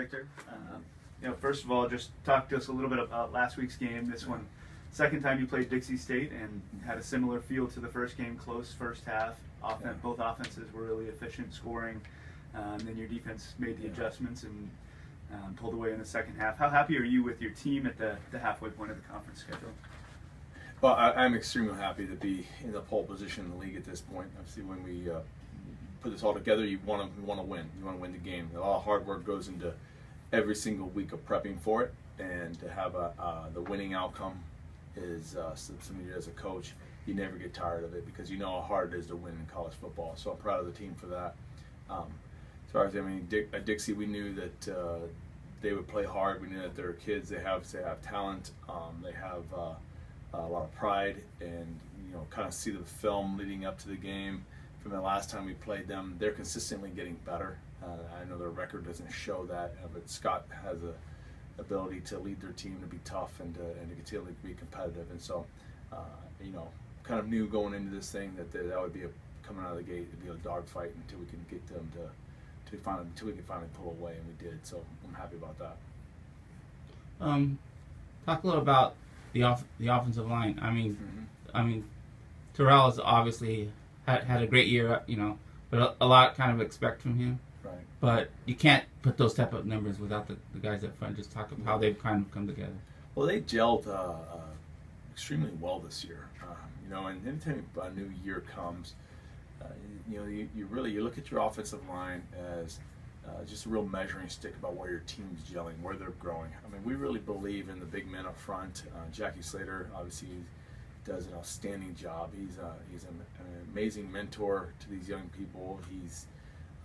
Victor. First of all, just talk to us a little bit about last week's game. This one, second time you played Dixie State and had a similar feel to the first game, close first half. Both offenses were really efficient scoring. Then your defense made the adjustments and pulled away in the second half. How happy are you with your team at the halfway point of the conference schedule? Well, I'm extremely happy to be in the pole position in the league at this point. Obviously, when we put this all together, you want to win. You want to win the game. A lot of hard work goes into every single week of prepping for it, and to have the winning outcome is something as a coach, you never get tired of it because you know how hard it is to win in college football. So I'm proud of the team for that. As far as at Dixie, we knew that they would play hard. We knew that they're kids. They have talent. They have a lot of pride, and kind of see the film leading up to the game. From the last time we played them, they're consistently getting better. I know their record doesn't show that, but Scott has a ability to lead their team to be tough and to continue to be competitive. And so, kind of knew going into this thing that would be coming out of the gate to be a dogfight until we can get them until we can finally pull away, and we did. So I'm happy about that. Talk a little about the offensive line. I mean, Terrell has obviously had a great year, but a lot kind of expect from him. Right. But you can't put those type of numbers without the guys up front. Just talk about how they've kind of come together. Well, they gelled extremely well this year. And anytime a new year comes, you look at your offensive line as just a real measuring stick about where your team's gelling, where they're growing. We really believe in the big men up front. Jackie Slater obviously does an outstanding job. He's an amazing mentor to these young people. He's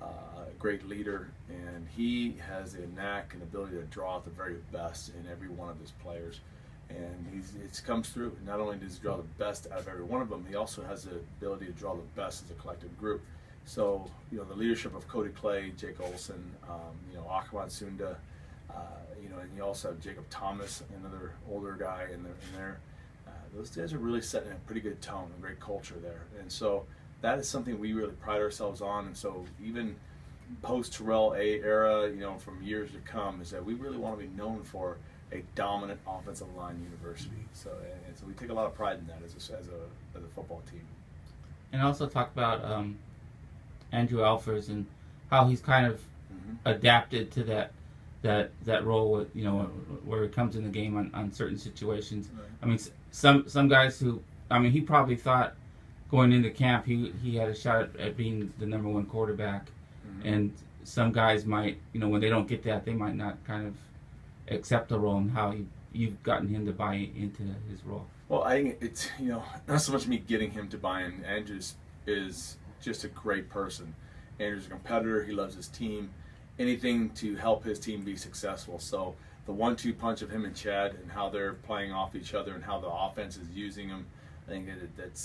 a great leader, and he has a knack and ability to draw out the very best in every one of his players. And it comes through. Not only does he draw the best out of every one of them, he also has the ability to draw the best as a collective group. So, the leadership of Cody Clay, Jake Olson, Akawan Sunda, and you also have Jacob Thomas, another older guy in there. Those guys are really setting a pretty good tone, a great culture there. And so that is something we really pride ourselves on. And so even post-Terrell era, from years to come, is that we really want to be known for a dominant offensive line university. So we take a lot of pride in that as a football team. And also talk about Andrew Alfers and how he's kind of adapted to that role with, where he comes in the game on certain situations. Right. Some guys who, he probably thought going into camp he had a shot at being the number one quarterback, and some guys might, when they don't get that, they might not kind of accept the role, and how you've gotten him to buy into his role. Well, I think it's, not so much me getting him to buy in. Andrew is just a great person. Andrew's a competitor. He loves his team. Anything to help his team be successful. So the 1-2 punch of him and Chad and how they're playing off each other and how the offense is using them, I think that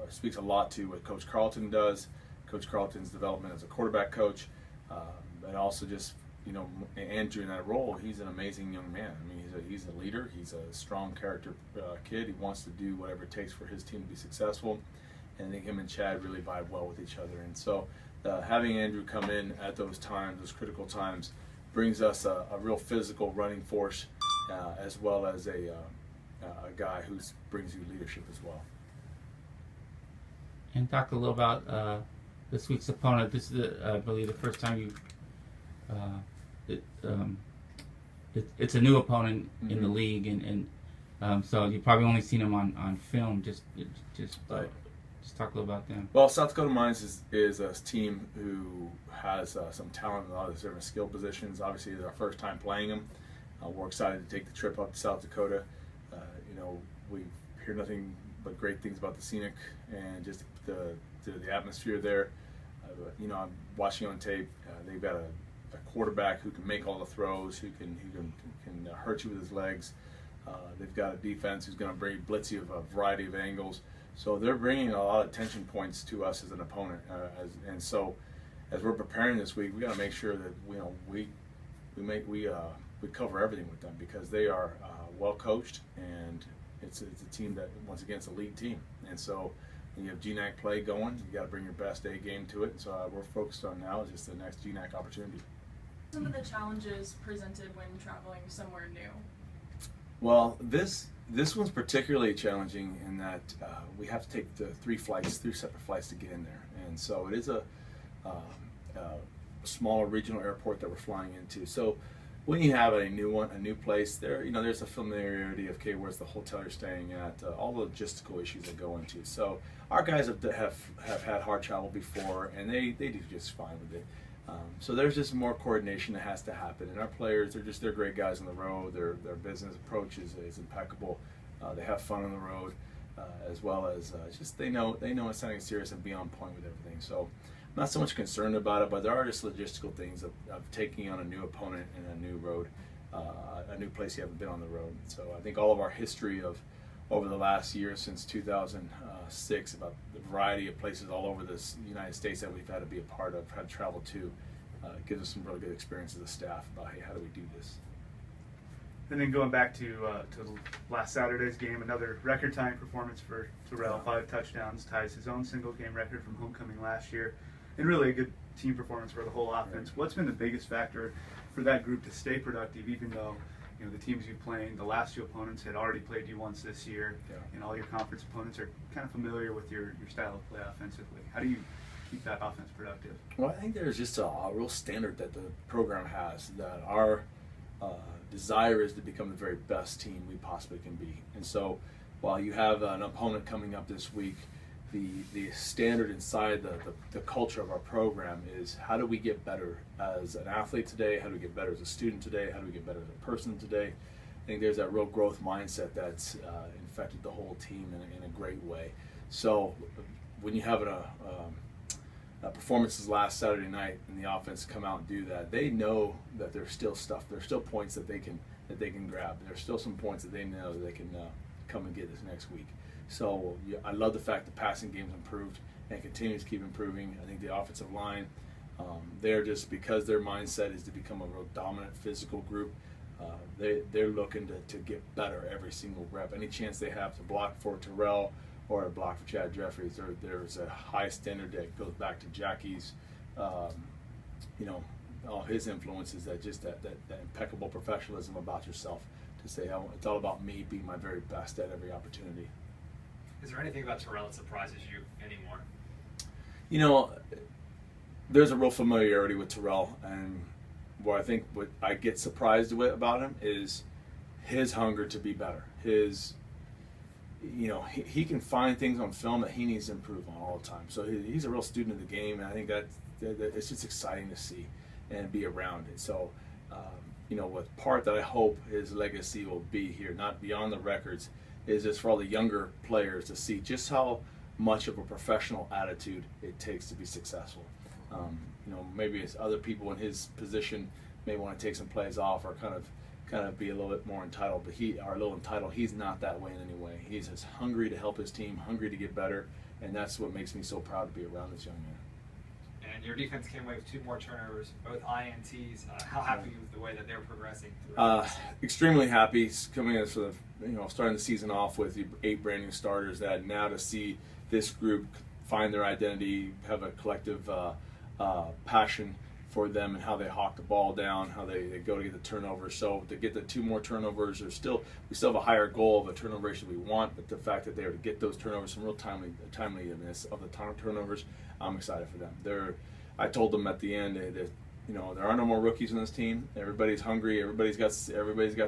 speaks a lot to what Coach Carlton does, Coach Carlton's development as a quarterback coach, but also just, Andrew in that role, he's an amazing young man. He's a leader. He's a strong character kid. He wants to do whatever it takes for his team to be successful. And I think him and Chad really vibe well with each other. And so having Andrew come in at those times, those critical times, brings us a real physical running force, as well as a guy who brings you leadership as well. And talk a little about this week's opponent. This is, I believe, the first time it's a new opponent in the league, and so you've probably only seen him on film. Just talk a little about them. Well, South Dakota Mines is a team who has some talent in a lot of different skill positions. Obviously, it's our first time playing them. We're excited to take the trip up to South Dakota. We hear nothing but great things about the scenic and just the atmosphere there. I'm watching on tape. They've got a quarterback who can make all the throws, who can hurt you with his legs. They've got a defense who's going to blitz you of a variety of angles. So they're bringing a lot of tension points to us as an opponent. And so as we're preparing this week, we got to make sure that we cover everything with them, because they are well coached, and it's a team that, once again, it's a league team. And so when you have GNAC play going, you got to bring your best A game to it. And so we're focused on now is just the next GNAC opportunity. Some of the challenges presented when traveling somewhere new? Well, this one's particularly challenging in that we have to take the three separate flights to get in there, and so it is a smaller regional airport that we're flying into. So when you have a new place, there's a familiarity of, okay, where's the hotel you're staying at, all the logistical issues that go into. So our guys have had hard travel before, and they do just fine with it. So there's just more coordination that has to happen, and our players, they're great guys on the road. Their business approach is impeccable. They have fun on the road, as well as just they know it's something serious and be on point with everything. So I'm not so much concerned about it, but there are just logistical things of taking on a new opponent in a new road, a new place you haven't been on the road. So I think all of our history of over the last year since 2006 about the variety of places all over this United States that we've had to be a part of, had to travel to, gives us some really good experience as a staff about, hey, how do we do this? And then going back to last Saturday's game, another record tying performance for Terrell, 5 touchdowns, ties his own single game record from homecoming last year, and really a good team performance for the whole offense. What's been the biggest factor for that group to stay productive, even though the teams you're playing, the last 2 opponents had already played you once this year, and all your conference opponents are kind of familiar with your style of play offensively? How do you keep that offense productive? Well, I think there's just a real standard that the program has, that our desire is to become the very best team we possibly can be. And so while you have an opponent coming up this week, the standard inside the culture of our program is, how do we get better as an athlete today? How do we get better as a student today? How do we get better as a person today? I think there's that real growth mindset that's infected the whole team in a great way. So when you have performances last Saturday night and the offense come out and do that, they know that there's still points that they can grab. There's still some points that they know that they can come and get this next week. So I love the fact the passing game's improved and continues to keep improving. I think the offensive line, they're just, because their mindset is to become a real dominant physical group, they're looking to get better every single rep. Any chance they have to block for Terrell or a block for Chad Jeffries, there's a high standard that goes back to Jackie's, all his influences, that impeccable professionalism about yourself, to say, oh, it's all about me being my very best at every opportunity. Is there anything about Terrell that surprises you anymore? There's a real familiarity with Terrell, and what I get surprised about him is his hunger to be better. He can find things on film that he needs to improve on all the time. So he's a real student of the game, and I think that it's just exciting to see and be around it. So, what part that I hope his legacy will be here, not beyond the records, is just for all the younger players to see just how much of a professional attitude it takes to be successful. Maybe it's other people in his position may want to take some plays off or kind of be a little bit more entitled, but he's not that way in any way. He's just hungry to help his team, hungry to get better, and that's what makes me so proud to be around this young man. And your defense came away with 2 more turnovers, both INTs. How happy with the way that they're progressing? Extremely happy. Coming as starting the season off with 8 brand new starters, that now to see this group find their identity, have a collective passion for them and how they hawk the ball down, how they go to get the turnovers. So to get the 2 more turnovers, we still have a higher goal of a turnover ratio we want, but the fact that they were to get those turnovers, some real timeliness of the turnovers, I'm excited for them. I told them at the end that there are no more rookies in this team. Everybody's hungry. Everybody's got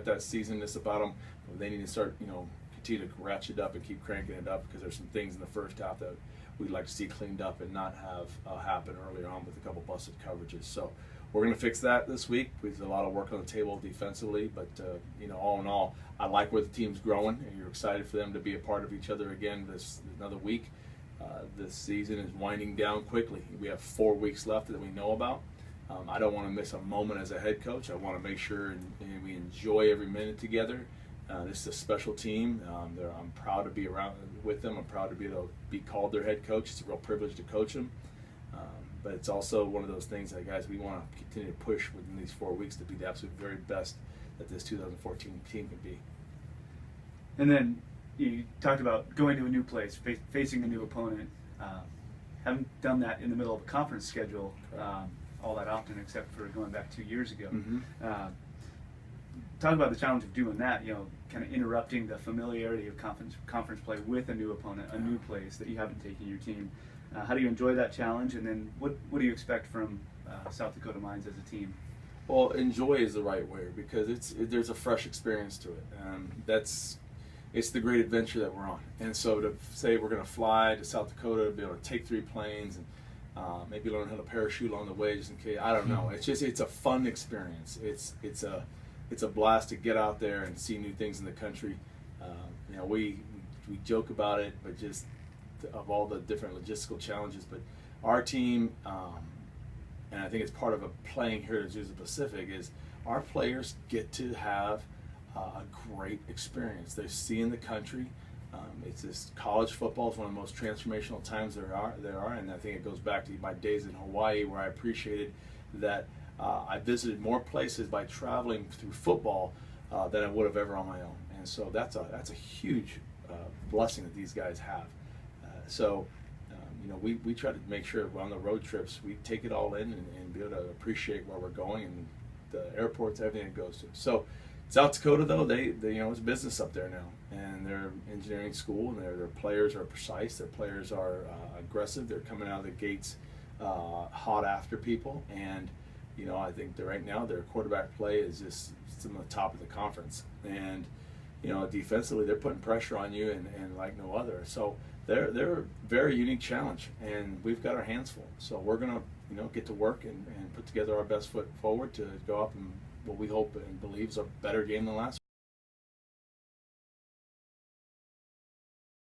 that seasonedness about them. They need to start continue to ratchet up and keep cranking it up, because there's some things in the first half that we'd like to see cleaned up and not have happen earlier on with a couple busted coverages. So we're going to fix that this week. There's a lot of work on the table defensively, but all in all, I like where the team's growing, and you're excited for them to be a part of each other again this another week. This season is winding down quickly. We have 4 weeks left that we know about. I don't want to miss a moment as a head coach. I want to make sure and we enjoy every minute together. This is a special team. I'm proud to be around with them. I'm proud to be able to be called their head coach. It's a real privilege to coach them. But it's also one of those things that, guys, we want to continue to push within these 4 weeks to be the absolute very best that this 2014 team can be. And then you talked about going to a new place, facing a new opponent. Haven't done that in the middle of a conference schedule all that often, except for going back 2 years ago. Mhm. Talk about the challenge of doing that, kind of interrupting the familiarity of conference play with a new opponent, a new place that you haven't taken your team. How do you enjoy that challenge, and then what do you expect from South Dakota Mines as a team? Well, enjoy is the right word, because there's a fresh experience to it. It's the great adventure that we're on. And so to say we're going to fly to South Dakota, to be able to take 3 planes and maybe learn how to parachute along the way, just in case, I don't know. It's a fun experience. It's a blast to get out there and see new things in the country. We joke about it, but just of all the different logistical challenges. But our team, and I think it's part of playing here at Azusa Pacific, is our players get to have a great experience. They're seeing the country. It's this college football is one of the most transformational times there are, and I think it goes back to my days in Hawaii, where I appreciated that I visited more places by traveling through football than I would have ever on my own. And so that's a huge blessing that these guys have. We try to make sure on the road trips we take it all in and be able to appreciate where we're going and the airports, everything it goes to. So South Dakota, though, they it's business up there now, and they're engineering school, and their players are precise, their players are aggressive, they're coming out of the gates hot after people, and I think right now their quarterback play is just some of the top of the conference, and defensively they're putting pressure on you and like no other. So they're a very unique challenge, and we've got our hands full. So we're gonna get to work and put together our best foot forward to go up and what we hope and believe is a better game than last.